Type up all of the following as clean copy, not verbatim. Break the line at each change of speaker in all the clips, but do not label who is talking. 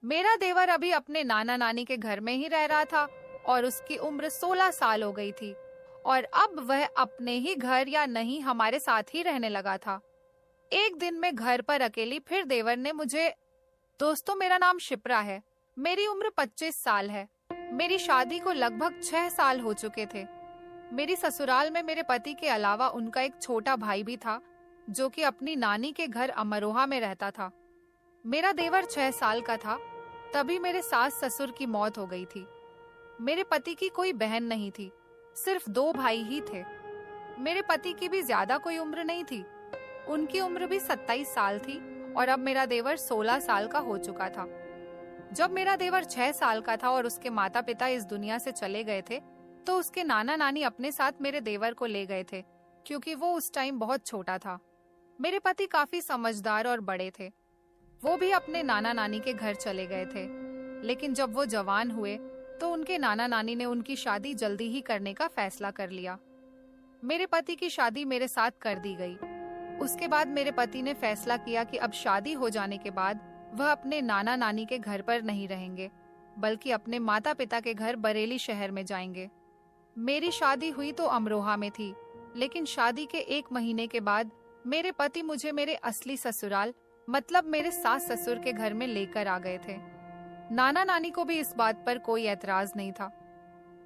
मेरा देवर अभी अपने नाना नानी के घर में ही रह रहा था और उसकी उम्र 16 साल हो गई थी और अब वह अपने ही घर या नहीं हमारे साथ ही रहने लगा था। एक दिन मैं घर पर अकेली, फिर देवर ने मुझे, दोस्तों मेरा नाम शिप्रा है, मेरी उम्र 25 साल है। मेरी शादी को लगभग 6 साल हो चुके थे। मेरी ससुराल में मेरे पति के अलावा उनका एक छोटा भाई भी था जो कि अपनी नानी के घर अमरोहा में रहता था। मेरा देवर 6 साल का था तभी मेरे सास ससुर की मौत हो गई थी। मेरे पति की कोई बहन नहीं थी, सिर्फ 2 भाई ही थे। मेरे पति की भी ज्यादा कोई उम्र नहीं थी, उनकी उम्र भी 27 साल थी और अब मेरा देवर 16 साल का हो चुका था। जब मेरा देवर 6 साल का था और उसके माता पिता इस दुनिया से चले गए थे तो उसके नाना नानी अपने साथ मेरे देवर को ले गए थे क्योंकि वो उस टाइम बहुत छोटा था। मेरे पति काफी समझदार और बड़े थे, वो भी अपने नाना नानी के घर चले गए थे। लेकिन जब वो जवान हुए तो उनके नाना नानी ने उनकी शादी जल्दी ही करने का फैसला कर लिया। मेरे पति की शादी मेरे साथ कर दी गई। उसके बाद मेरे पति ने फैसला किया कि अब शादी हो जाने के बाद वह अपने नाना नानी के घर पर नहीं रहेंगे बल्कि अपने माता पिता के घर बरेली शहर में जाएंगे। मेरी शादी हुई तो अमरोहा में थी, लेकिन शादी के 1 महीने के बाद मेरे पति मुझे मेरे असली ससुराल मतलब मेरे सास ससुर के घर में लेकर आ गए थे। नाना नानी को भी इस बात पर कोई एतराज नहीं था।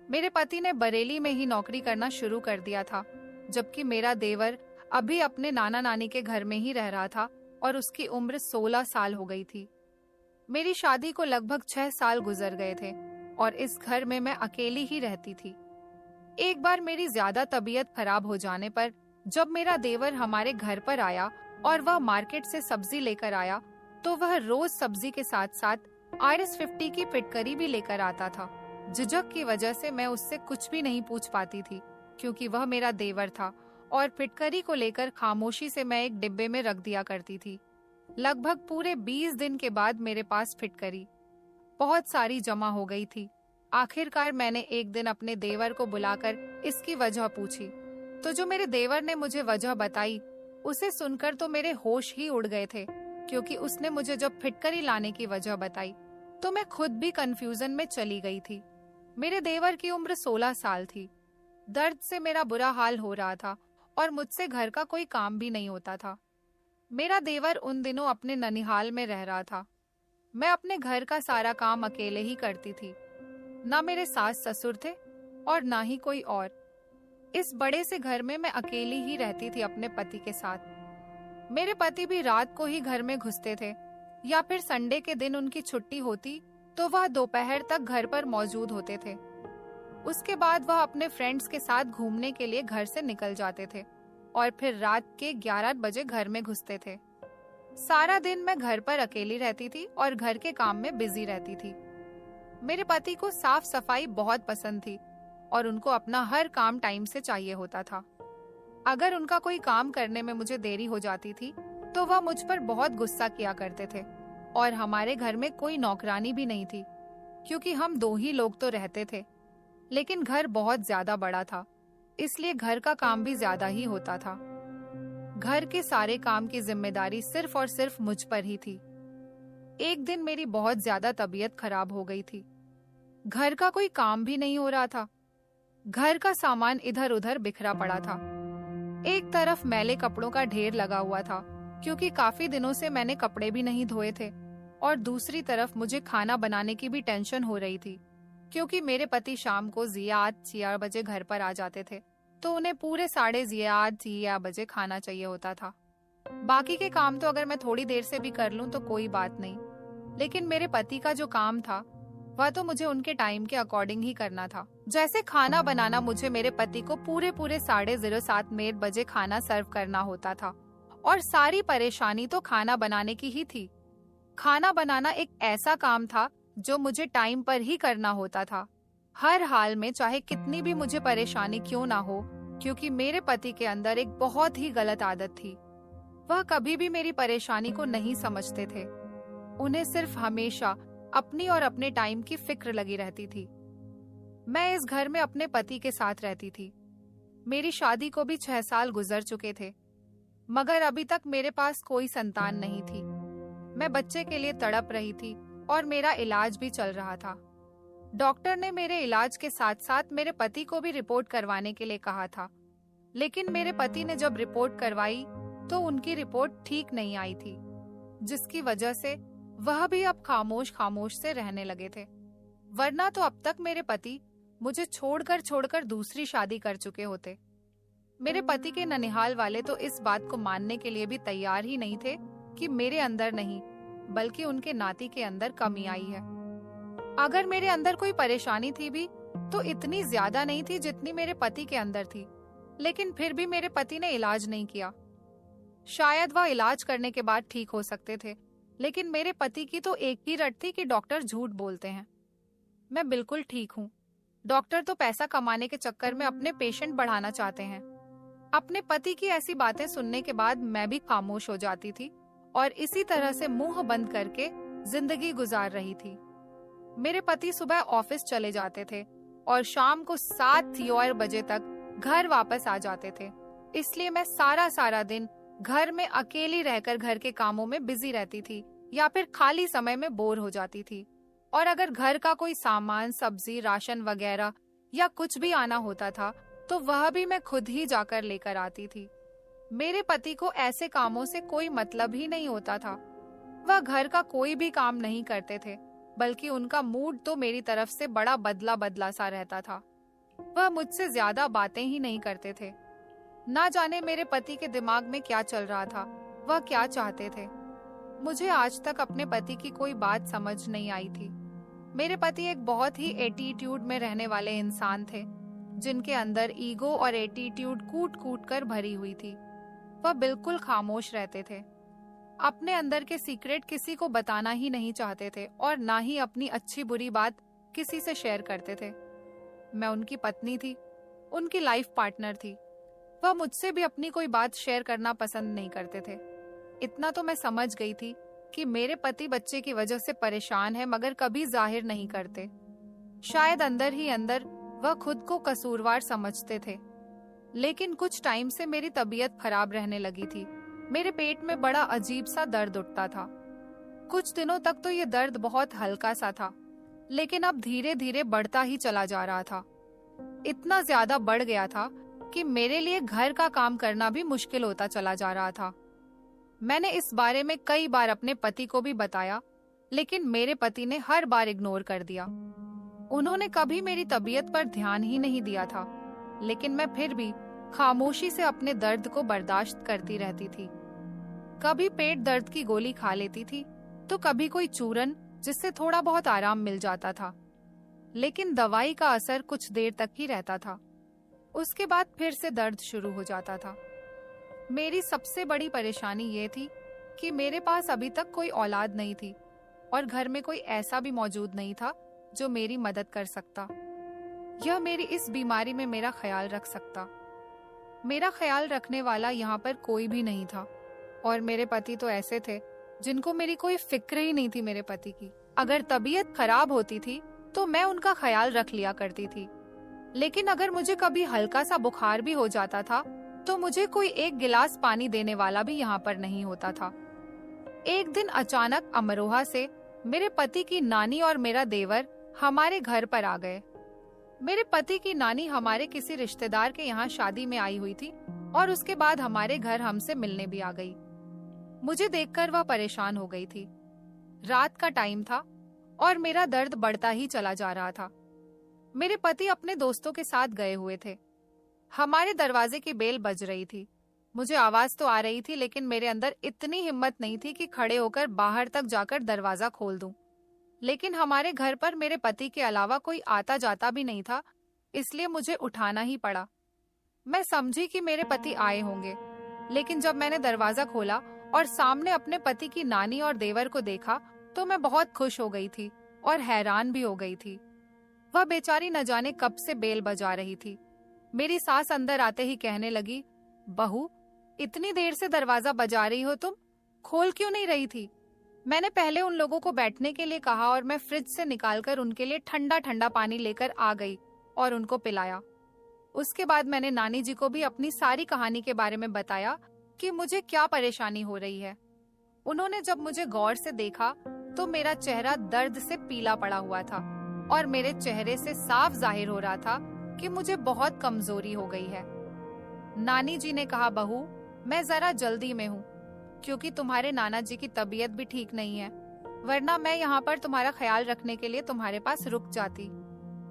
मेरे पति ने बरेली में ही नौकरी करना शुरू कर दिया था, जबकि मेरा देवर अभी अपने नाना नानी के घर में ही रह रहा था और उसकी उम्र 16 साल हो गई थी। मेरी शादी को लगभग 6 साल गुजर गए थे और इस घर में मैं अकेली ही रहती थी। एक बार मेरी ज्यादा तबीयत खराब हो जाने पर जब मेरा देवर हमारे घर पर आया और वह मार्केट से सब्जी लेकर आया तो वह रोज सब्जी के साथ साथ RS50 की फिटकरी भी लेकर आता था। झिझक की वजह से मैं उससे कुछ भी नहीं पूछ पाती थी क्योंकि वह मेरा देवर था और फिटकरी को लेकर खामोशी से मैं एक डिब्बे में रख दिया करती थी। लगभग पूरे 20 दिन के बाद मेरे पास फिटकरी बहुत सारी जमा हो गई थी। आखिरकार मैंने एक दिन अपने देवर को बुलाकर इसकी वजह पूछी तो जो मेरे देवर ने मुझे वजह बताई उसे सुनकर तो मेरे होश ही उड़ गए थे, क्योंकि उसने मुझे जब फिटकरी लाने की वजह बताई तो मैं खुद भी कंफ्यूजन में चली गई थी। मेरे देवर की उम्र 16 साल थी। दर्द से मेरा बुरा हाल हो रहा था और मुझसे घर का कोई काम भी नहीं होता था। मेरा देवर उन दिनों अपने ननिहाल में रह रहा था। मैं अपने घर का सारा काम अकेले ही करती थी। ना मेरे सास ससुर थे और ना ही कोई और। इस बड़े से घर में मैं अकेली ही रहती थी अपने पति के साथ। मेरे पति भी रात को ही घर में घुसते थे या फिर संडे के दिन उनकी छुट्टी होती तो वह दोपहर तक घर पर मौजूद होते थे। उसके बाद वह अपने फ्रेंड्स के साथ घूमने के लिए घर से निकल जाते थे और फिर रात के 11 बजे घर में घुसते थे। सारा दिन मैं घर पर अकेली रहती थी और घर के काम में बिजी रहती थी। मेरे पति को साफ सफाई बहुत पसंद थी और उनको अपना हर काम टाइम से चाहिए होता था। अगर उनका कोई काम करने में मुझे देरी हो जाती थी तो वह मुझ पर बहुत गुस्सा किया करते थे। और हमारे घर में कोई नौकरानी भी नहीं थी क्योंकि हम 2 ही लोग तो रहते थे, लेकिन घर बहुत ज्यादा बड़ा था इसलिए घर का काम भी ज्यादा ही होता था। घर के सारे काम की जिम्मेदारी सिर्फ और सिर्फ मुझ पर ही थी। एक दिन मेरी बहुत ज्यादा तबीयत खराब हो गई थी। घर का कोई काम भी नहीं हो रहा था। घर का सामान इधर उधर बिखरा पड़ा था। एक तरफ मैले कपड़ों का ढेर लगा हुआ था क्योंकि काफी दिनों से मैंने कपड़े भी नहीं धोए थे, और दूसरी तरफ मुझे खाना बनाने की भी टेंशन हो रही थी क्योंकि मेरे पति शाम को 6 बजे घर पर आ जाते थे तो उन्हें पूरे 6:30 बजे खाना चाहिए होता था। बाकी के काम तो अगर मैं थोड़ी देर से भी कर लूं तो कोई बात नहीं, लेकिन मेरे पति का जो काम था वह तो मुझे उनके टाइम के अकॉर्डिंग ही करना था। जैसे खाना बनाना, मुझे मेरे पति को पूरे 7:30 बजे खाना सर्व करना होता था और सारी परेशानी तो खाना बनाने की ही थी। खाना बनाना एक ऐसा काम था जो मुझे टाइम पर ही करना होता था, हर हाल में, चाहे कितनी भी मुझे परेशानी क्यों ना हो, क्योंकि मेरे पति के अंदर एक बहुत ही गलत आदत थी। वह कभी भी मेरी परेशानी को नहीं समझते थे। उन्हें सिर्फ हमेशा अपनी और अपने टाइम की फिक्र लगी रहती थी। मैं इस घर में अपने पति के साथ रहती थी। मेरी शादी को भी 6 साल गुजर चुके थे, मगर अभी तक मेरे पास कोई संतान नहीं थी। मैं बच्चे के लिए तड़प रही थी और मेरा इलाज भी चल रहा था। डॉक्टर ने मेरे इलाज के साथ साथ मेरे पति को भी रिपोर्ट करवाने के लिए कहा था, लेकिन मेरे पति ने जब रिपोर्ट करवाई तो उनकी रिपोर्ट ठीक नहीं आई थी, जिसकी वजह से वह भी अब खामोश खामोश से रहने लगे थे। वरना तो अब तक मेरे पति मुझे छोड़कर दूसरी शादी कर चुके होते। मेरे पति के ननिहाल वाले तो इस बात को मानने के लिए भी तैयार ही नहीं थे कि मेरे अंदर नहीं बल्कि उनके नाती के अंदर कमी आई है। अगर मेरे अंदर कोई परेशानी थी भी तो इतनी ज्यादा नहीं थी जितनी मेरे पति के अंदर थी, लेकिन फिर भी मेरे पति ने इलाज नहीं किया। शायद वह इलाज करने के बाद ठीक हो सकते थे, लेकिन मेरे पति की तो एक ही रट थी कि डॉक्टर झूठ बोलते हैं। मैं बिल्कुल ठीक हूँ। डॉक्टर तो पैसा कमाने के चक्कर में अपने पेशेंट बढ़ाना चाहते हैं। अपने पति की ऐसी बातें सुनने के बाद मैं भी खामोश हो जाती थी और इसी तरह से मुंह बंद करके जिंदगी गुजार रही थी। मेरे पति सुबह ऑफिस चले जाते थे और शाम को 7 या 8 बजे तक घर वापस आ जाते थे, इसलिए मैं सारा दिन घर में अकेली रहकर घर के कामों में बिजी रहती थी या फिर खाली समय में बोर हो जाती थी। और अगर घर का कोई सामान, सब्जी, राशन वगैरह या कुछ भी आना होता था तो वह भी मैं खुद ही जाकर लेकर आती थी। मेरे पति को ऐसे कामों से कोई मतलब ही नहीं होता था। वह घर का कोई भी काम नहीं करते थे, बल्कि उनका मूड तो मेरी तरफ से बड़ा बदला बदला सा रहता था। वह मुझसे ज्यादा बातें ही नहीं करते थे। ना जाने मेरे पति के दिमाग में क्या चल रहा था, वह क्या चाहते थे। मुझे आज तक अपने पति की कोई बात समझ नहीं आई थी। मेरे पति एक बहुत ही एटीट्यूड में रहने वाले इंसान थे, जिनके अंदर ईगो और एटीट्यूड कूट कूट कर भरी हुई थी। वह बिल्कुल खामोश रहते थे, अपने अंदर के सीक्रेट किसी को बताना ही नहीं चाहते थे और ना ही अपनी अच्छी बुरी बात किसी से शेयर करते थे। मैं उनकी पत्नी थी, उनकी लाइफ पार्टनर थी। वह मुझसे भी अपनी कोई बात शेयर करना पसंद नहीं करते थे। इतना तो मैं समझ गई थी कि मेरे पति बच्चे की वजह से परेशान है, मगर कभी जाहिर नहीं करते। शायद अंदर ही अंदर वह खुद को कसूरवार समझते थे। लेकिन कुछ टाइम से मेरी तबीयत खराब रहने लगी थी। मेरे पेट में बड़ा अजीब सा दर्द उठता था। कुछ दिनों तक तो ये दर्द बहुत हल्का सा था, लेकिन अब धीरे धीरे बढ़ता ही चला जा रहा था। इतना ज्यादा बढ़ गया था कि मेरे लिए घर का काम करना भी मुश्किल होता चला जा रहा था। मैंने इस बारे में कई बार अपने पति को भी बताया, लेकिन मेरे पति ने हर बार इग्नोर कर दिया। उन्होंने कभी मेरी तबीयत पर ध्यान ही नहीं दिया था, लेकिन मैं फिर भी खामोशी से अपने दर्द को बर्दाश्त करती रहती थी। कभी पेट दर्द की गोली खा लेती थी, तो कभी कोई चूरन, जिससे थोड़ा बहुत आराम मिल जाता था। लेकिन दवाई का असर कुछ देर तक ही रहता था, उसके बाद फिर से दर्द शुरू हो जाता था। मेरी सबसे बड़ी परेशानी ये थी कि मेरे पास अभी तक कोई औलाद नहीं थी और घर में कोई ऐसा भी मौजूद नहीं था जो मेरी मदद कर सकता या मेरी इस बीमारी में मेरा ख्याल रख सकता। मेरा ख्याल रखने वाला यहाँ पर कोई भी नहीं था और मेरे पति तो ऐसे थे जिनको मेरी कोई फिक्र ही नहीं थी मेरे पति की। अगर तबीयत खराब होती थी तो मैं उनका ख्याल रख लिया करती थी, लेकिन अगर मुझे कभी हल्का सा बुखार भी हो जाता था तो मुझे कोई एक गिलास पानी देने वाला भी यहाँ पर नहीं होता था। एक दिन अचानक अमरोहा से मेरे पति की नानी और मेरा देवर हमारे घर पर आ गए। मेरे पति की नानी हमारे किसी रिश्तेदार के यहाँ शादी में आई हुई थी और उसके बाद हमारे घर हमसे मिलने भी आ गई। मुझे देखकर वह परेशान हो गई थी। रात का टाइम था और मेरा दर्द बढ़ता ही चला जा रहा था। मेरे पति अपने दोस्तों के साथ गए हुए थे। हमारे दरवाजे की बेल बज रही थी। मुझे आवाज तो आ रही थी, लेकिन मेरे अंदर इतनी हिम्मत नहीं थी कि खड़े होकर बाहर तक जाकर दरवाजा खोल दूं। लेकिन हमारे घर पर मेरे पति के अलावा कोई आता जाता भी नहीं था, इसलिए मुझे उठाना ही पड़ा। मैं समझी कि मेरे पति आए होंगे, लेकिन जब मैंने दरवाजा खोला और सामने अपने पति की नानी और देवर को देखा तो मैं बहुत खुश हो गई थी और हैरान भी हो गई थी। वह बेचारी न जाने कब से बेल बजा रही थी। मेरी सास अंदर आते ही कहने लगी, बहू, इतनी देर से दरवाजा बजा रही हो तुम, खोल क्यों नहीं रही थी? मैंने पहले उन लोगों को बैठने के लिए कहा और मैं फ्रिज से निकालकर उनके लिए ठंडा ठंडा पानी लेकर आ गई और उनको पिलाया। उसके बाद मैंने नानी जी को भी अपनी सारी कहानी के बारे में बताया कि मुझे क्या परेशानी हो रही है। उन्होंने जब मुझे गौर से देखा तो मेरा चेहरा दर्द से पीला पड़ा हुआ था और मेरे चेहरे से साफ जाहिर हो रहा था कि मुझे बहुत कमजोरी हो गई है। नानी जी ने कहा, बहू, मैं जरा जल्दी में हूँ क्योंकि तुम्हारे नाना जी की तबीयत भी ठीक नहीं है, वरना मैं यहाँ पर तुम्हारा ख्याल रखने के लिए तुम्हारे पास रुक जाती।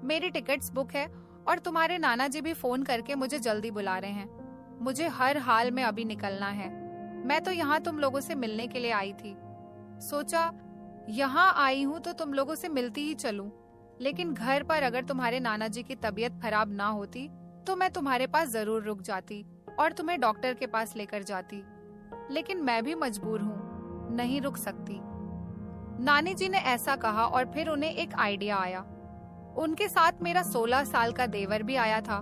मेरी टिकट्स बुक है और तुम्हारे नाना जी भी फोन करके मुझे जल्दी बुला रहे हैं। मुझे हर हाल में अभी निकलना है। मैं तो यहाँ तुम लोगों से मिलने के लिए आई थी। सोचा यहाँ आई हूँ तो तुम लोगों से मिलती ही चलूं, लेकिन घर पर अगर तुम्हारे नाना जी की तबीयत खराब ना होती तो मैं तुम्हारे पास जरूर रुक जाती और तुम्हें डॉक्टर के पास लेकर जाती, लेकिन मैं भी मजबूर हूँ, नहीं रुक सकती। नानी जी ने ऐसा कहा और फिर उन्हें एक आइडिया आया। उनके साथ मेरा 16 साल का देवर भी आया था।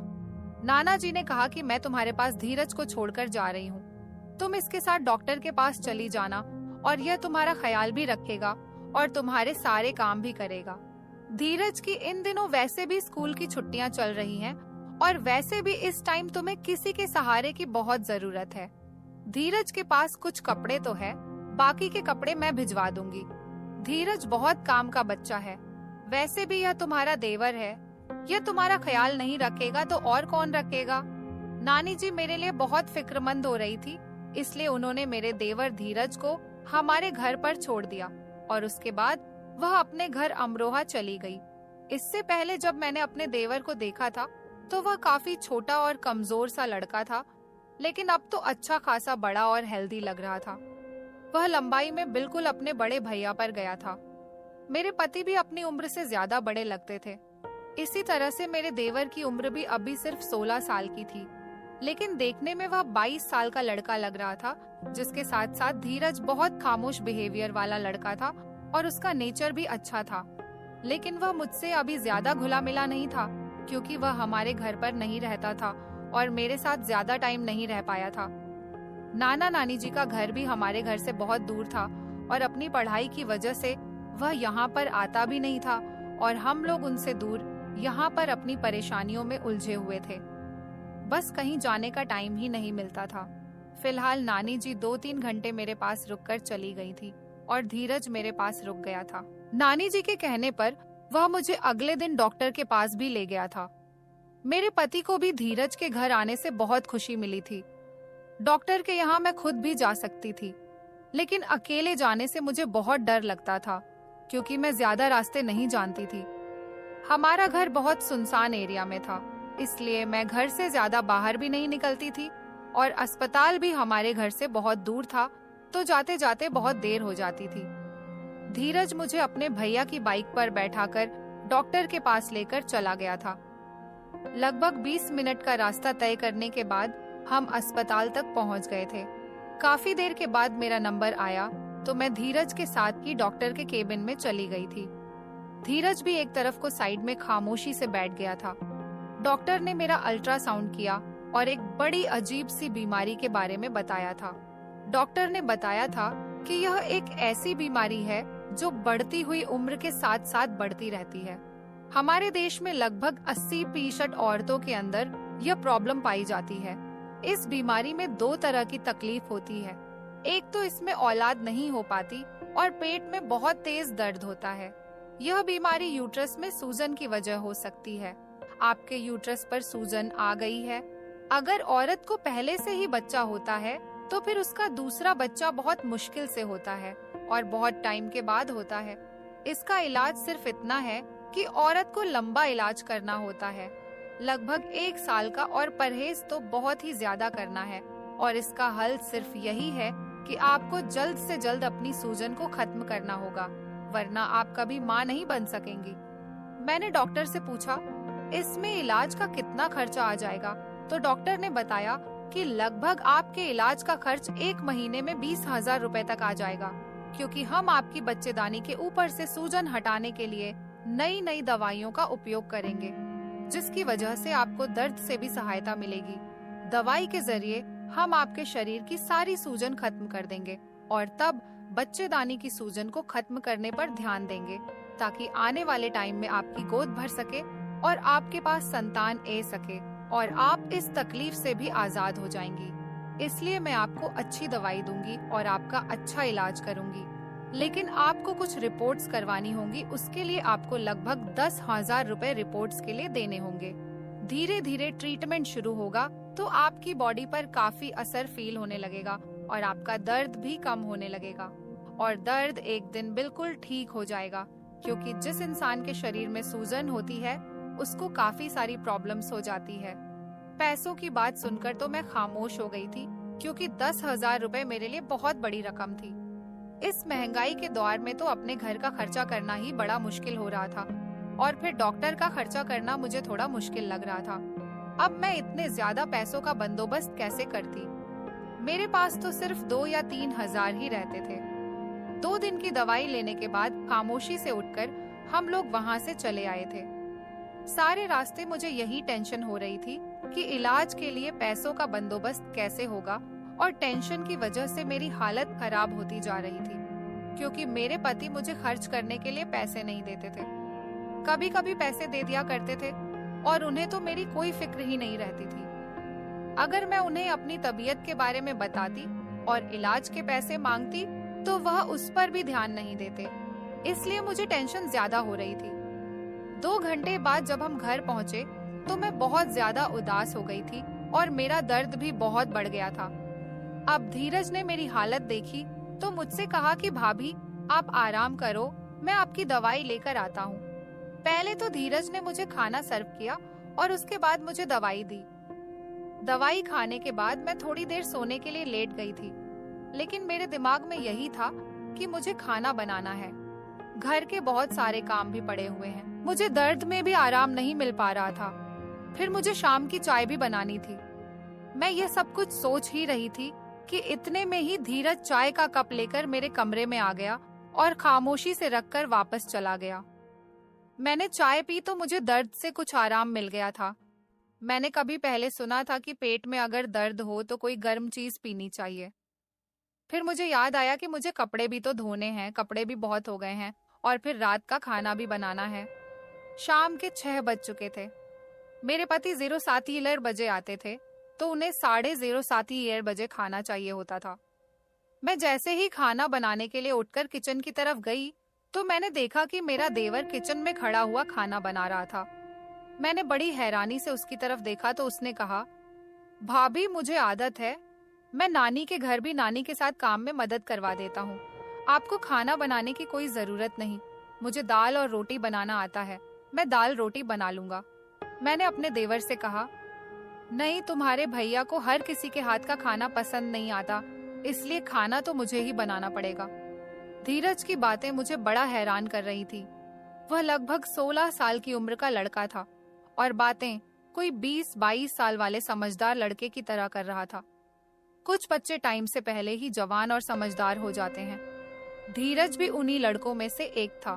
नाना जी ने कहा कि मैं तुम्हारे पास धीरज को छोड़कर जा रही हूँ, तुम इसके साथ डॉक्टर के पास चली जाना और यह तुम्हारा ख्याल भी रखेगा और तुम्हारे सारे काम भी करेगा। धीरज की इन दिनों वैसे भी स्कूल की छुट्टियां चल रही हैं और वैसे भी इस टाइम तुम्हें किसी के सहारे की बहुत जरूरत है। धीरज के पास कुछ कपड़े तो है, बाकी के कपड़े मैं भिजवा दूंगी। धीरज बहुत काम का बच्चा है, वैसे भी यह तुम्हारा देवर है, यह तुम्हारा ख्याल नहीं रखेगा तो और कौन रखेगा। नानी जी मेरे लिए बहुत फिक्रमंद हो रही थी, इसलिए उन्होंने मेरे देवर धीरज को हमारे घर पर छोड़ दिया और उसके बाद वह अपने घर अमरोहा चली गई। इससे पहले जब मैंने अपने देवर को देखा था तो वह काफी छोटा और कमजोर सा लड़का था, लेकिन अब तो अच्छा खासा बड़ा और हेल्दी लग रहा था। वह लंबाई में बिल्कुल अपने बड़े भैया पर गया था। मेरे पति भी अपनी उम्र से ज्यादा बड़े लगते थे। इसी तरह से मेरे देवर की उम्र भी अभी सिर्फ 16 साल की थी, लेकिन देखने में वह 22 साल का लड़का लग रहा था, जिसके साथ साथ धीरज बहुत खामोश बिहेवियर वाला लड़का था और उसका नेचर भी अच्छा था। लेकिन वह मुझसे अभी ज्यादा घुला मिला नहीं था क्योंकि वह हमारे घर पर नहीं रहता था और मेरे साथ ज्यादा टाइम नहीं रह पाया था। नाना नानी जी का घर भी हमारे घर से बहुत दूर था और अपनी पढ़ाई की वजह से वह यहाँ पर आता भी नहीं था और हम लोग उनसे दूर यहाँ पर अपनी परेशानियों में उलझे हुए थे। बस कहीं जाने का टाइम ही नहीं मिलता था। फिलहाल नानी जी 2-3 घंटे मेरे पास रुककर चली गई थी और धीरज मेरे पास रुक गया था। नानी जी के कहने पर वह मुझे अगले दिन डॉक्टर के पास भी ले गया था। मेरे पति को भी धीरज के घर आने से बहुत खुशी मिली थी। डॉक्टर के यहाँ मैं खुद भी जा सकती थी, लेकिन अकेले जाने से मुझे बहुत डर लगता था क्योंकि मैं ज्यादा रास्ते नहीं जानती थी। हमारा घर बहुत सुनसान एरिया में था, इसलिए मैं घर से ज्यादा बाहर भी नहीं निकलती थी और अस्पताल भी हमारे घर से बहुत दूर था, तो जाते जाते बहुत देर हो जाती थी। धीरज मुझे अपने भैया की बाइक पर बैठाकर डॉक्टर के पास लेकर चला गया था। लगभग 20 मिनट का रास्ता तय करने के बाद हम अस्पताल तक पहुंच गए थे। काफी देर के बाद मेरा नंबर आया तो मैं धीरज के साथ ही डॉक्टर के केबिन में चली गई थी। धीरज भी एक तरफ को साइड में खामोशी से बैठ गया था। डॉक्टर ने मेरा अल्ट्रासाउंड किया और एक बड़ी अजीब सी बीमारी के बारे में बताया था। डॉक्टर ने बताया था कि यह एक ऐसी बीमारी है जो बढ़ती हुई उम्र के साथ साथ बढ़ती रहती है। हमारे देश में लगभग 80% औरतों के अंदर यह प्रॉब्लम पाई जाती है। इस बीमारी में 2 तरह की तकलीफ होती है। एक तो इसमें औलाद नहीं हो पाती और पेट में बहुत तेज दर्द होता है। यह बीमारी यूट्रस में सूजन की वजह हो सकती है। आपके यूट्रस पर सूजन आ गई है। अगर औरत को पहले से ही बच्चा होता है तो फिर उसका दूसरा बच्चा बहुत मुश्किल से होता है और बहुत टाइम के बाद होता है। इसका इलाज सिर्फ इतना है कि औरत को लंबा इलाज करना होता है, लगभग 1 साल का, और परहेज तो बहुत ही ज्यादा करना है। और इसका हल सिर्फ यही है कि आपको जल्द से जल्द अपनी सूजन को खत्म करना होगा, वरना आप कभी माँ नहीं बन सकेंगी। मैंने डॉक्टर से पूछा, इसमें इलाज का कितना खर्चा आ जाएगा? तो डॉक्टर ने बताया कि लगभग आपके इलाज का खर्च 1 महीने में 20,000 रुपए तक आ जाएगा, क्योंकि हम आपकी बच्चेदानी के ऊपर से सूजन हटाने के लिए नई नई दवाइयों का उपयोग करेंगे, जिसकी वजह से आपको दर्द से भी सहायता मिलेगी। दवाई के जरिए हम आपके शरीर की सारी सूजन खत्म कर देंगे और तब बच्चेदानी की सूजन को खत्म करने पर ध्यान देंगे, ताकि आने वाले टाइम में आपकी गोद भर सके और आपके पास संतान ए सके और आप इस तकलीफ से भी आजाद हो जाएंगी। इसलिए मैं आपको अच्छी दवाई दूंगी और आपका अच्छा इलाज करूंगी। लेकिन आपको कुछ रिपोर्ट्स करवानी होंगी, उसके लिए आपको लगभग 10,000 रुपए रिपोर्ट्स के लिए देने होंगे। धीरे धीरे ट्रीटमेंट शुरू होगा तो आपकी बॉडी पर काफी असर फील होने लगेगा और आपका दर्द भी कम होने लगेगा और दर्द एक दिन बिल्कुल ठीक हो जाएगा, क्योंकि जिस इंसान के शरीर में सूजन होती है उसको काफी सारी प्रॉब्लम्स हो जाती है। पैसों की बात सुनकर तो मैं खामोश हो गई थी, क्योंकि 10,000 रुपए मेरे लिए बहुत बड़ी रकम थी। इस महंगाई के दौर में तो अपने घर का खर्चा करना ही बड़ा मुश्किल हो रहा था और फिर डॉक्टर का खर्चा करना मुझे थोड़ा मुश्किल लग रहा था। अब मैं इतने ज्यादा पैसों का बंदोबस्त कैसे करती? मेरे पास तो सिर्फ 2 या 3 हजार ही रहते थे। 2 दिन की दवाई लेने के बाद खामोशी से उठकर हम लोग वहाँ से चले आए थे। सारे रास्ते मुझे यही टेंशन हो रही थी कि इलाज के लिए पैसों का बंदोबस्त कैसे होगा, और टेंशन की वजह से मेरी हालत खराब होती जा रही थी, क्योंकि मेरे पति मुझे खर्च करने के लिए पैसे नहीं देते थे। कभी कभी पैसे दे दिया करते थे और उन्हें तो मेरी कोई फिक्र ही नहीं रहती थी। अगर मैं उन्हें अपनी तबीयत के बारे में बताती और इलाज के पैसे मांगती तो वह उस पर भी ध्यान नहीं देते, इसलिए मुझे टेंशन ज्यादा हो रही थी। 2 घंटे बाद जब हम घर पहुँचे तो मैं बहुत ज्यादा उदास हो गई थी और मेरा दर्द भी बहुत बढ़ गया था। अब धीरज ने मेरी हालत देखी तो मुझसे कहा कि भाभी आप आराम करो, मैं आपकी दवाई लेकर आता हूँ। पहले तो धीरज ने मुझे खाना सर्व किया और उसके बाद मुझे दवाई दी। दवाई खाने के बाद मैं थोड़ी देर सोने के लिए लेट गई थी, लेकिन मेरे दिमाग में यही था कि मुझे खाना बनाना है। घर के बहुत सारे काम भी पड़े हुए हैं। मुझे दर्द में भी आराम नहीं मिल पा रहा था। फिर मुझे शाम की चाय भी बनानी थी। मैं ये सब कुछ सोच ही रही थी कि इतने में ही धीरज चाय का कप लेकर मेरे कमरे में आ गया और खामोशी से रखकर वापस चला गया। मैंने चाय पी तो मुझे दर्द से कुछ आराम मिल गया था। मैंने कभी पहले सुना था कि पेट में अगर दर्द हो तो कोई गर्म चीज पीनी चाहिए। फिर मुझे याद आया कि मुझे कपड़े भी तो धोने हैं, कपड़े भी बहुत हो गए हैं और फिर रात का खाना भी बनाना है। शाम के 6 बज चुके थे। मेरे पति 07 बजे आते थे तो उन्हें 07:30 बजे खाना चाहिए होता था। मैं जैसे ही खाना बनाने के लिए उठकर किचन की तरफ गई तो मैंने देखा कि मेरा देवर किचन में खड़ा हुआ खाना बना रहा था। मैंने बड़ी हैरानी से उसकी तरफ देखा तो उसने कहा, भाभी मुझे आदत है, मैं नानी के घर भी नानी के साथ काम में मदद करवा देता हूँ। आपको खाना बनाने की कोई जरूरत नहीं, मुझे दाल और रोटी बनाना आता है, मैं दाल रोटी बना लूंगा। मैंने अपने देवर से कहा, नहीं, तुम्हारे भैया को हर किसी के हाथ का खाना पसंद नहीं आता, इसलिए खाना तो मुझे ही बनाना पड़ेगा। धीरज की बातें मुझे बड़ा हैरान कर रही थी। वह लगभग 16 साल की उम्र का लड़का था और बातें कोई 20-22 साल वाले समझदार लड़के की तरह कर रहा था। कुछ बच्चे टाइम से पहले ही जवान और समझदार हो जाते हैं। धीरज भी उन्हीं लड़कों में से एक था।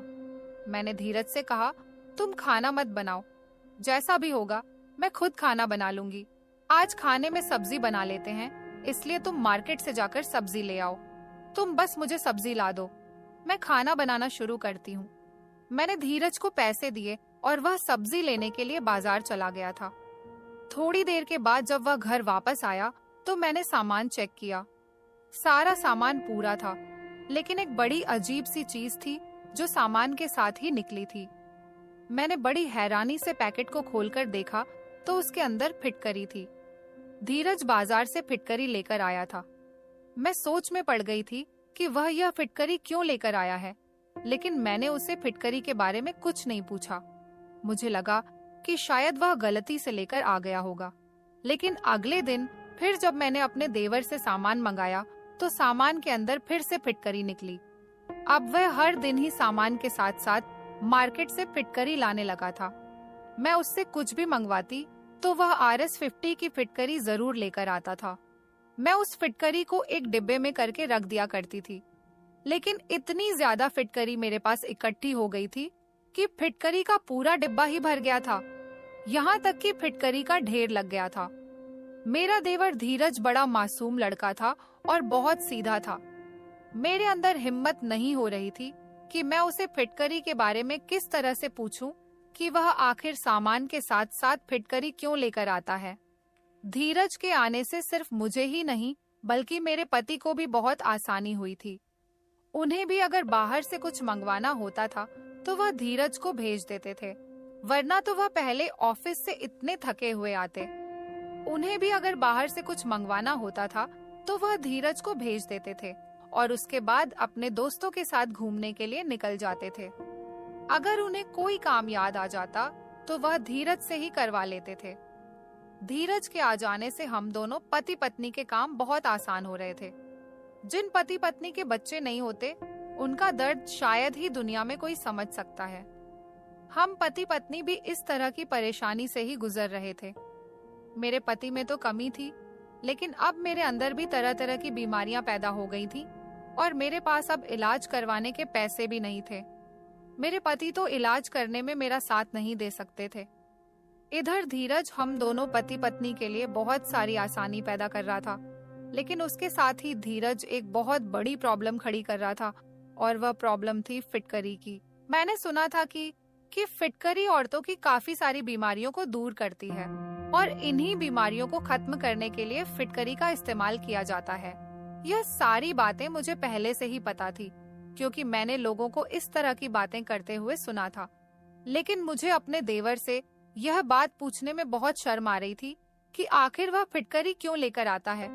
मैंने धीरज से कहा, तुम खाना मत बनाओ, जैसा भी होगा मैं खुद खाना बना लूंगी। आज खाने में सब्जी बना लेते हैं, इसलिए तुम मार्केट से जाकर सब्जी ले आओ। तुम बस मुझे सब्जी ला दो, मैं खाना बनाना शुरू करती हूँ। मैंने धीरज को पैसे दिए और वह सब्जी लेने के लिए बाजार चला गया था। थोड़ी देर के बाद जब वह घर वापस आया तो मैंने सामान चेक किया। सारा सामान पूरा था, लेकिन एक बड़ी अजीब सी चीज थी जो सामान के साथ ही निकली थी। मैंने बड़ी हैरानी से पैकेट को खोलकर देखा तो उसके अंदर फिटकरी थी। धीरज बाजार से फिटकरी लेकर आया था। मैं सोच में पड़ गई थी कि वह यह फिटकरी क्यों लेकर आया है, लेकिन मैंने उसे फिटकरी के बारे में कुछ नहीं पूछा। मुझे लगा कि शायद वह गलती से लेकर आ गया होगा। लेकिन अगले दिन फिर जब मैंने अपने देवर से सामान मंगाया तो सामान के अंदर फिर से फिटकरी निकली। अब वह हर दिन ही सामान के साथ साथ मार्केट से फिटकरी लाने लगा था। मैं उससे कुछ भी मंगवाती तो वह RS50 की फिटकरी जरूर लेकर आता था। मैं उस फिटकरी को एक डिब्बे में करके रख दिया करती थी, लेकिन इतनी ज्यादा फिटकरी मेरे पास इकट्ठी हो गई थी कि फिटकरी का पूरा डिब्बा ही भर गया था। यहाँ तक कि फिटकरी का ढेर लग गया था। मेरा देवर धीरज बड़ा मासूम लड़का था और बहुत सीधा था। मेरे अंदर हिम्मत नहीं हो रही थी कि मैं उसे फिटकरी के बारे में किस तरह से पूछूं कि वह आखिर सामान के साथ साथ फिटकरी क्यों लेकर आता है। धीरज के आने से सिर्फ मुझे ही नहीं बल्कि मेरे पति को भी बहुत आसानी हुई थी। उन्हें भी अगर बाहर से कुछ मंगवाना होता था तो वह धीरज को भेज देते थे, वरना तो वह पहले ऑफिस से इतने थके हुए आते। उन्हें भी अगर बाहर से कुछ मंगवाना होता था तो वह धीरज को भेज देते थे और उसके बाद अपने दोस्तों के साथ घूमने के लिए निकल जाते थे। अगर उन्हें कोई काम याद आ जाता तो वह धीरज से ही करवा लेते थे। धीरज के आ जाने से हम दोनों पति पत्नी के काम बहुत आसान हो रहे थे। जिन पति पत्नी के बच्चे नहीं होते, उनका दर्द शायद ही दुनिया में कोई समझ सकता है। हम पति पत्नी भी इस तरह की परेशानी से ही गुजर रहे थे। मेरे पति में तो कमी थी, लेकिन अब मेरे अंदर भी तरह तरह की बीमारियां पैदा हो गई थी और मेरे पास अब इलाज करवाने के पैसे भी नहीं थे। मेरे पति तो इलाज करने में मेरा साथ नहीं दे सकते थे। इधर धीरज हम दोनों पति पत्नी के लिए बहुत सारी आसानी पैदा कर रहा था, लेकिन उसके साथ ही धीरज एक बहुत बड़ी प्रॉब्लम खड़ी कर रहा था और वह प्रॉब्लम थी फिटकरी की। मैंने सुना था कि फिटकरी औरतों की काफी सारी बीमारियों को दूर करती है और इन्हीं बीमारियों को खत्म करने के लिए फिटकरी का इस्तेमाल किया जाता है। यह सारी बातें मुझे पहले से ही पता थी, क्योंकि मैंने लोगों को इस तरह की बातें करते हुए सुना था। लेकिन मुझे अपने देवर से यह बात पूछने में बहुत शर्म आ रही थी कि आखिर वह फिटकरी क्यों लेकर आता है।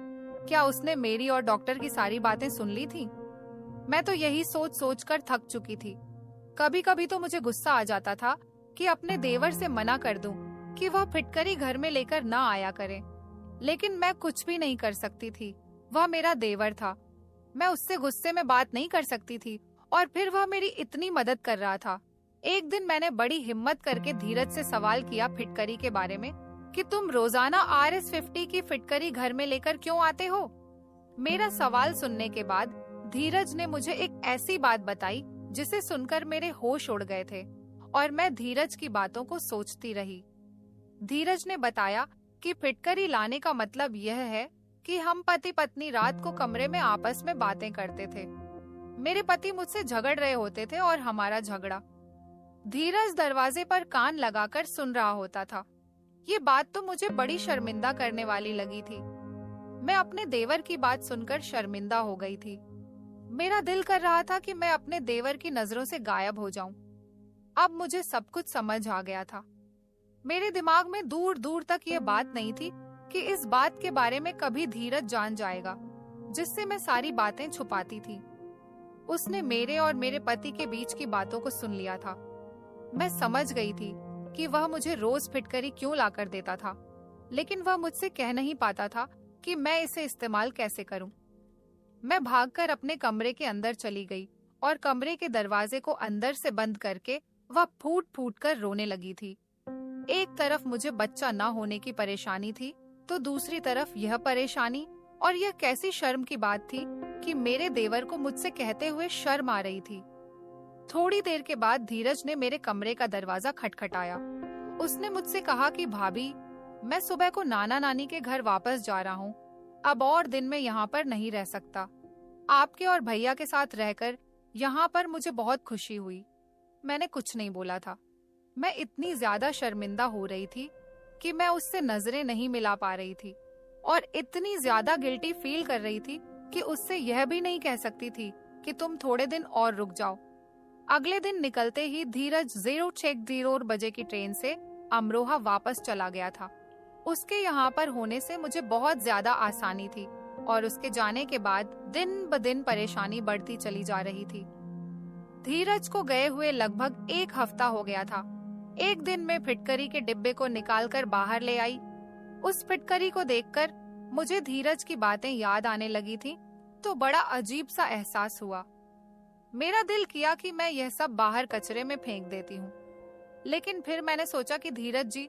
क्या उसने मेरी और डॉक्टर की सारी बातें सुन ली थी? मैं तो यही सोच सोच कर थक चुकी थी। कभी कभी तो मुझे गुस्सा आ जाता था कि अपने देवर से मना कर दूं कि वह फिटकरी घर में लेकर ना आया करे, लेकिन मैं कुछ भी नहीं कर सकती थी। वह मेरा देवर था, मैं उससे गुस्से में बात नहीं कर सकती थी और फिर वह मेरी इतनी मदद कर रहा था। एक दिन मैंने बड़ी हिम्मत करके धीरज से सवाल किया फिटकरी के बारे में कि तुम रोजाना RS50 की फिटकरी घर में लेकर क्यों आते हो? मेरा सवाल सुनने के बाद धीरज ने मुझे एक ऐसी बात बताई जिसे सुनकर मेरे होश उड़ गए थे और मैं धीरज की बातों को सोचती रही। धीरज ने बताया कि फिटकरी लाने का मतलब यह है कि हम पति पत्नी रात को कमरे में आपस में बातें करते थे। मेरे पति मुझसे झगड़ रहे होते थे और हमारा झगड़ा धीरज दरवाजे पर कान लगाकर सुन रहा होता था। ये बात तो मुझे बड़ी शर्मिंदा करने वाली लगी थी। मैं अपने देवर की बात सुनकर शर्मिंदा हो गई थी। मेरा दिल कर रहा था कि मैं अपने देवर की नजरों से गायब हो जाऊं। अब मुझे सब कुछ समझ आ गया था। मेरे दिमाग में दूर दूर तक ये बात नहीं थी कि इस बात के बारे में कभी धीरज जान जाएगा, जिससे मैं सारी बातें छुपाती थी। उसने मेरे और मेरे पति के बीच की बातों को सुन लिया था। मैं समझ गई थी कि वह मुझे रोज फिटकरी क्यों लाकर देता था, लेकिन वह मुझसे कह नहीं पाता था कि मैं इसे इस्तेमाल कैसे करूं। मैं भागकर अपने कमरे के अंदर चली गई और कमरे के दरवाजे को अंदर से बंद करके वह फूट फूट कर रोने लगी थी। एक तरफ मुझे बच्चा ना होने की परेशानी थी, तो दूसरी तरफ यह परेशानी, और यह कैसी शर्म की बात थी कि मेरे देवर को मुझसे कहते हुए शर्म आ रही थी। थोड़ी देर के बाद धीरज ने मेरे कमरे का दरवाजा खटखटाया। उसने मुझसे कहा कि भाभी, मैं सुबह को नाना नानी के घर वापस जा रहा हूँ। अब और दिन में यहाँ पर नहीं रह सकता। आपके और भैया के साथ रहकर यहाँ पर मुझे बहुत खुशी हुई। मैंने कुछ नहीं बोला था। मैं इतनी ज्यादा शर्मिंदा हो रही थी कि मैं उससे नजरें नहीं मिला पा रही थी और इतनी ज्यादा गिल्टी फील कर रही थी कि उससे यह भी नहीं कह सकती थी कि तुम थोड़े दिन और रुक जाओ। अगले दिन निकलते ही धीरज 060 बजे की ट्रेन से अमरोहा वापस चला गया था। उसके यहाँ पर होने से मुझे बहुत ज्यादा आसानी थी और उसके जाने के बाद दिन ब दिन परेशानी बढ़ती चली जा रही थी। धीरज को गए हुए लगभग 1 हफ्ता हो गया था। एक दिन मैं फिटकरी के डिब्बे को निकालकर बाहर ले आई। उस फिटकरी को देखकर मुझे धीरज की बातें याद आने लगी थी, तो बड़ा अजीब सा एहसास हुआ। मेरा दिल किया कि मैं यह सब बाहर कचरे में फेंक देती हूँ, लेकिन फिर मैंने सोचा कि धीरज जी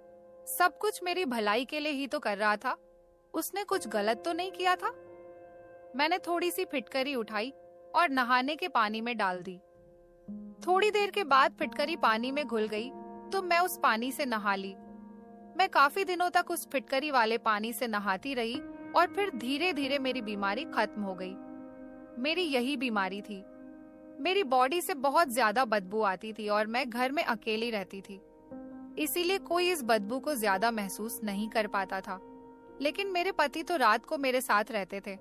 सब कुछ मेरी भलाई के लिए ही तो कर रहा था। उसने कुछ गलत तो नहीं किया था। मैंने थोड़ी सी फिटकरी उठाई और नहाने के पानी में डाल दी। थोड़ी देर के बाद फिटकरी पानी में घुल गई तो मैं उस पानी से नहा ली। मैं काफी दिनों तक उस फिटकरी वाले पानी से नहाती रही और फिर धीरे धीरे मेरी बीमारी खत्म हो गई। मेरी यही बीमारी थी। मेरी बॉडी से बहुत ज्यादा बदबू आती थी और मैं घर में अकेली रहती थी, इसीलिए कोई इस बदबू को ज्यादा महसूस नहीं कर पाता था। लेकिन मेरे पति तो रात को मेरे साथ रहते थे।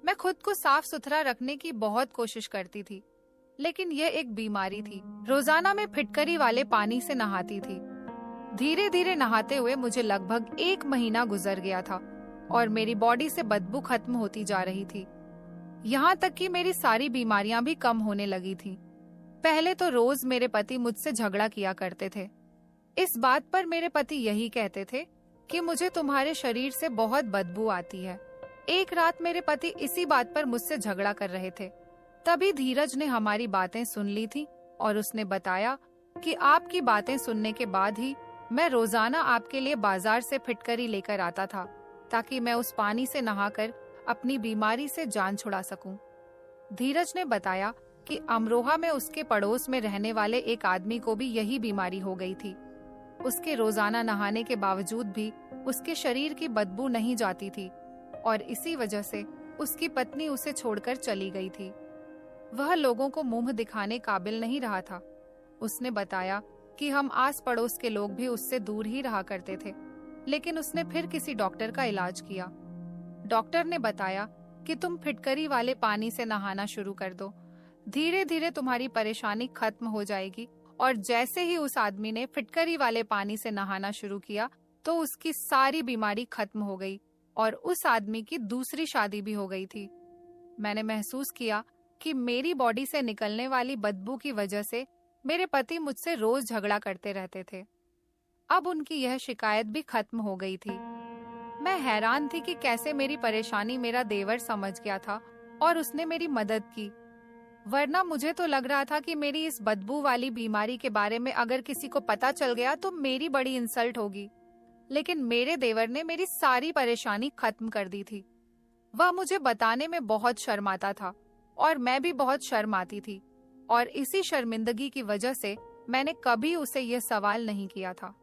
मैं खुद को साफ सुथरा रखने की बहुत कोशिश करती थी, लेकिन यह एक बीमारी थी। रोजाना मैं फिटकरी वाले पानी से नहाती थी। धीरे धीरे नहाते हुए मुझे लगभग 1 महीना गुजर गया था और मेरी बॉडी से बदबू खत्म होती जा रही थी। यहाँ तक कि मेरी सारी बीमारियां भी कम होने लगी थी। पहले तो रोज मेरे पति मुझसे झगड़ा किया करते थे। इस बात पर मेरे पति यही कहते थे कि मुझे तुम्हारे शरीर से बहुत बदबू आती है। एक रात मेरे पति इसी बात पर मुझसे झगड़ा कर रहे थे। तभी धीरज ने हमारी बातें सुन ली थी और उसने बताया कि आपकी बातें सुनने के बाद ही मैं रोजाना आपके लिए बाजार से फिटकरी लेकर आता था, ताकि मैं उस पानी से नहाकर अपनी बीमारी से जान छुड़ा सकूं। धीरज ने बताया कि अमरोहा में उसके पड़ोस में रहने वाले एक आदमी को भी यही बीमारी हो गई थी। उसके रोजाना नहाने के बावजूद भी उसके शरीर की बदबू नहीं जाती थी और इसी वजह से उसकी पत्नी उसे छोड़कर चली गई थी। वह लोगों को मुंह दिखाने काबिल नहीं रहा था। उसने बताया कि हम आस पड़ोस के लोग भी उससे दूर ही रहा करते थे, लेकिन उसने फिर किसी डॉक्टर का इलाज किया। डॉक्टर ने बताया कि तुम फिटकरी वाले पानी से नहाना शुरू कर दो, धीरे धीरे तुम्हारी परेशानी खत्म हो जाएगी। और जैसे ही उस आदमी ने फिटकरी वाले पानी से नहाना शुरू किया तो उसकी सारी बीमारी खत्म हो गई और उस आदमी की दूसरी शादी भी हो गई थी। मैंने महसूस किया कि मेरी बॉडी से निकलने वाली बदबू की वजह से मेरे पति मुझसे रोज झगड़ा करते रहते थे। अब उनकी यह शिकायत भी खत्म हो गई थी। मैं हैरान थी कि कैसे मेरी परेशानी मेरा देवर समझ गया था और उसने मेरी मदद की, वरना मुझे तो लग रहा था कि मेरी इस बदबू वाली बीमारी के बारे में अगर किसी को पता चल गया तो मेरी बड़ी इंसल्ट होगी। लेकिन मेरे देवर ने मेरी सारी परेशानी खत्म कर दी थी। वह मुझे बताने में बहुत शर्माता था और मैं भी बहुत शर्माती थी, और इसी शर्मिंदगी की वजह से मैंने कभी उसे यह सवाल नहीं किया था।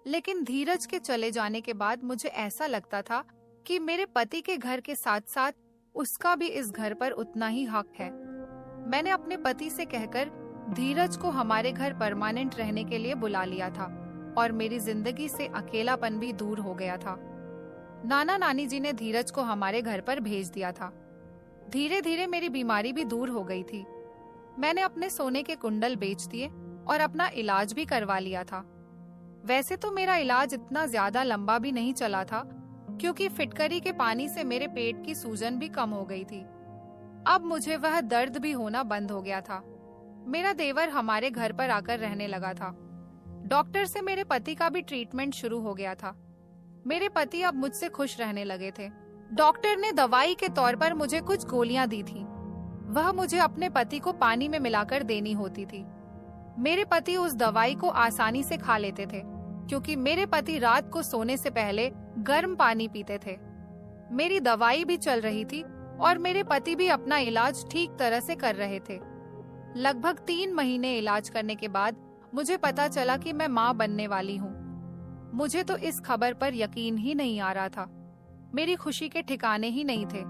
लेकिन धीरज के चले जाने के बाद मुझे ऐसा लगता था कि मेरे पति के घर के साथ साथ उसका भी इस घर पर उतना ही हक है। मैंने अपने पति से कहकर धीरज को हमारे घर परमानेंट रहने के लिए बुला लिया था और मेरी जिंदगी से अकेलापन भी दूर हो गया था। नाना नानी जी ने धीरज को हमारे घर पर भेज दिया था। धीरे धीरे मेरी बीमारी भी दूर हो गई थी। मैंने अपने सोने के कुंडल बेच दिए और अपना इलाज भी करवा लिया था। वैसे तो मेरा इलाज इतना ज्यादा लंबा भी नहीं चला था, क्योंकि फिटकरी के पानी से मेरे पेट की सूजन भी कम हो गई थी। अब मुझे वह दर्द भी होना बंद हो गया था। मेरा देवर हमारे घर पर आकर रहने लगा था। डॉक्टर से मेरे पति का भी ट्रीटमेंट शुरू हो गया था। मेरे पति अब मुझसे खुश रहने लगे थे। डॉक्टर ने दवाई के तौर पर मुझे कुछ गोलियां दी थी। वह मुझे अपने पति को पानी में मिलाकर देनी होती थी। मेरे पति उस दवाई को आसानी से खा लेते थे, क्योंकि मेरे पति रात को सोने से पहले गर्म पानी पीते थे। मेरी दवाई भी चल रही थी और मेरे पति भी अपना इलाज ठीक तरह से कर रहे थे। लगभग 3 महीने इलाज करने के बाद मुझे पता चला कि मैं माँ बनने वाली हूँ। मुझे तो इस खबर पर यकीन ही नहीं आ रहा था। मेरी खुशी के ठिकाने ही नहीं थे।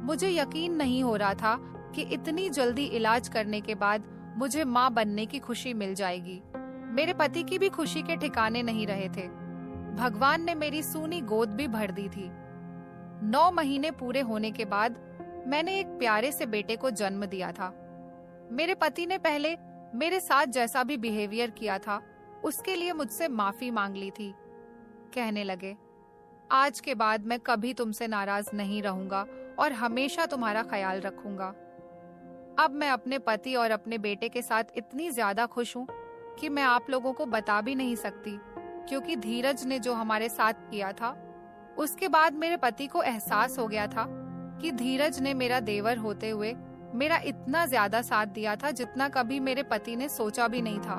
मुझे यकीन नहीं हो रहा था कि इतनी जल्दी इलाज करने के बाद मुझे माँ बनने की खुशी मिल जाएगी। मेरे पति की भी खुशी के ठिकाने नहीं रहे थे। भगवान ने मेरी सूनी गोद भी भर दी थी। 9 महीने पूरे होने के बाद मैंने एक प्यारे से बेटे को जन्म दिया था। मेरे पति ने पहले मेरे साथ जैसा भी बिहेवियर किया था उसके लिए मुझसे माफी मांग ली थी। कहने लगे, आज के बाद मैं कभी तुमसे नाराज नहीं रहूंगा और हमेशा तुम्हारा ख्याल रखूंगा। अब मैं अपने पति और अपने बेटे के साथ इतनी ज्यादा खुश हूँ कि मैं आप लोगों को बता भी नहीं सकती, क्योंकि धीरज ने जो हमारे साथ किया था उसके बाद मेरे पति को एहसास हो गया था कि धीरज ने मेरा देवर होते हुए मेरा इतना ज्यादा साथ दिया था जितना कभी मेरे पति ने सोचा भी नहीं था।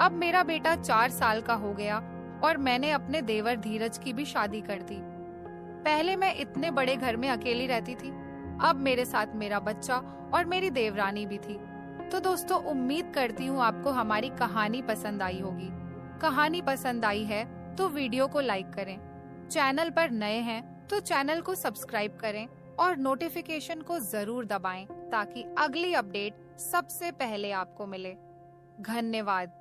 अब मेरा बेटा 4 साल का हो गया और मैंने अपने देवर धीरज की भी शादी कर दी। पहले मैं इतने बड़े घर में अकेली रहती थी, अब मेरे साथ मेरा बच्चा और मेरी देवरानी भी थी। तो दोस्तों, उम्मीद करती हूँ आपको हमारी कहानी पसंद आई होगी। कहानी पसंद आई है तो वीडियो को लाइक करें। चैनल पर नए हैं तो चैनल को सब्सक्राइब करें और नोटिफिकेशन को जरूर दबाएं ताकि अगली अपडेट सबसे पहले आपको मिले। धन्यवाद।